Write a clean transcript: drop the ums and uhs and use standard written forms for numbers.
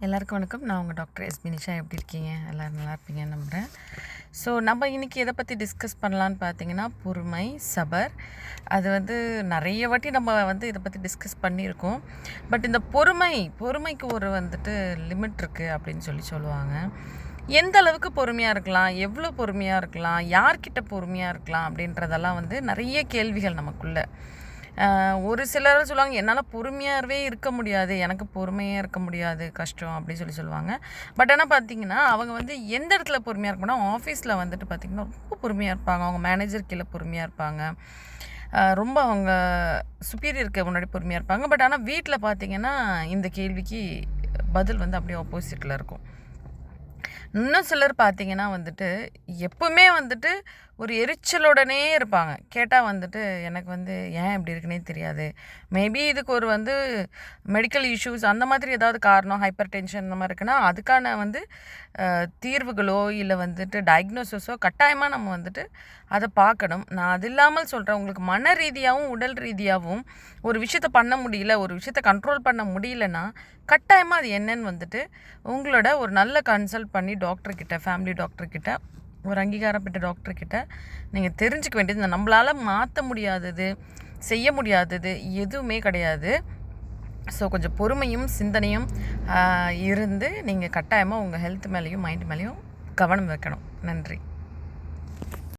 எல்லாருக்கும் வணக்கம். நான் உங்கள் டாக்டர் எஸ்பி நிஷா. எப்படி இருக்கீங்க? எல்லோரும் நல்லா இருப்பீங்கன்னு நம்புகிறேன். ஸோ நம்ம இன்றைக்கி எதை பற்றி டிஸ்கஸ் பண்ணலான்னு பார்த்தீங்கன்னா, பொறுமை, சபர். அது நிறைய வாட்டி நம்ம இதை பற்றி டிஸ்கஸ் பண்ணியிருக்கோம். பட் இந்த பொறுமைக்கு ஒரு லிமிட் இருக்குது அப்படின்னு சொல்லுவாங்க. எந்த அளவுக்கு பொறுமையாக இருக்கலாம், எவ்வளோ பொறுமையாக இருக்கலாம், யார்கிட்ட பொறுமையாக இருக்கலாம் அப்படின்றதெல்லாம் நிறைய கேள்விகள் நமக்குள்ள. ஒரு சிலர் சொல்லுவாங்க, என்னால் பொறுமையாகவே இருக்க முடியாது, எனக்கு பொறுமையாக இருக்க முடியாது, கஷ்டம் அப்படின்னு சொல்லுவாங்க. பட் ஆனால் பார்த்தீங்கன்னா, அவங்க எந்த இடத்துல பொறுமையாக இருக்கணும்னா, ஆஃபீஸில் பார்த்திங்கன்னா ரொம்ப பொறுமையாக இருப்பாங்க. அவங்க மேனேஜர் கீழே பொறுமையாக இருப்பாங்க. ரொம்ப அவங்க சுப்பீரியருக்கு முன்னாடி பொறுமையாக இருப்பாங்க. பட் ஆனால் வீட்டில் பார்த்திங்கன்னா இந்த கேள்விக்கு பதில் அப்படியே ஆப்போசிட்டில் இருக்கும். இன்னும் சிலர் பார்த்தீங்கன்னா எப்பவுமே ஒரு எரிச்சலுடனே இருப்பாங்க. கேட்டால் எனக்கு ஏன் இப்படி இருக்குன்னே தெரியாது. மேபி இதுக்கு ஒரு மெடிக்கல் இஷ்யூஸ் அந்த மாதிரி ஏதாவது காரணம், ஹைப்பர் டென்ஷன் இந்த மாதிரி இருக்குன்னா அதுக்கான தீர்வுகளோ இல்லை டயக்னோசிஸோ கட்டாயமாக நம்ம அதை பார்க்கணும். நான் அது இல்லாமல் சொல்கிறேன், உங்களுக்கு மன ரீதியாகவும் உடல் ரீதியாகவும் ஒரு விஷயத்த பண்ண முடியல, ஒரு விஷயத்த கண்ட்ரோல் பண்ண முடியலன்னா கட்டாயமாக அது என்னன்னு உங்களோட ஒரு நல்ல கன்சல்ட் பண்ணி டாக்டர்கிட்ட, ஃபேமிலி டாக்டர்கிட்ட, ஒரு அங்கீகாரப்பட்ட டாக்டர்கிட்ட நீங்கள் தெரிஞ்சுக்க வேண்டியது. நம்மளால் மாற்ற முடியாதது, செய்ய முடியாதது எதுவுமே கிடையாது. ஸோ கொஞ்சம் பொறுமையும் சிந்தனையும் இருந்து நீங்கள் கட்டாயமாக உங்கள் ஹெல்த் மேலேயும் மைண்ட் மேலேயும் கவனம் வைக்கணும். நன்றி.